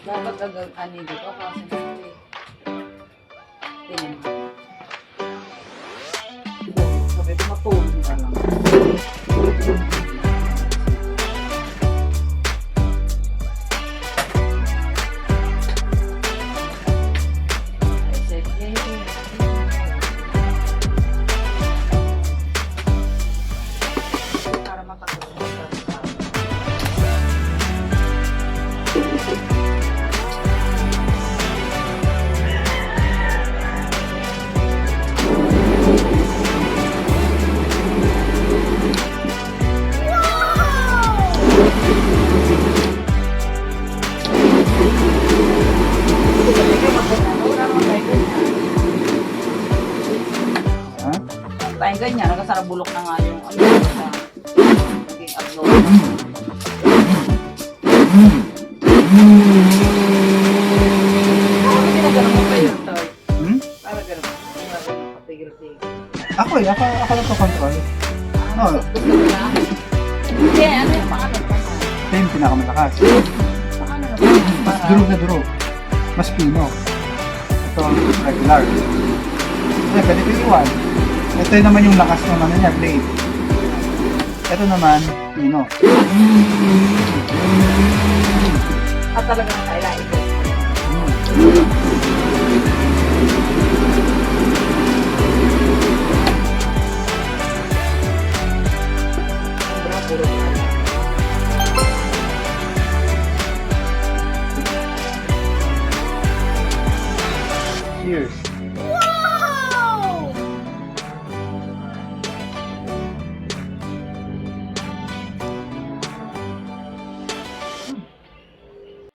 Dapat agad ani dito kasi hindi. Tingnan mo. Sabi ko matulog ka lang. Para matakot. Ha? Tayo ganyan, nagkasarap bulok na nga yung ano sa naging upload. Bakit ginagano mo pa yun, Toy? Para ganun. Patigil-tigil. Ako nagko-control. Oo. Gusto mo na? Hindi, ano yung pangalan? Ito yung pinakamatakas. Pangalan na Mas durog na durog. Mas pino. Ito regular. Ito, pwede ko iwan. Ito yun naman yung lakas ng ano niya, blade. Ito naman, pino. At talagang kailangan ito.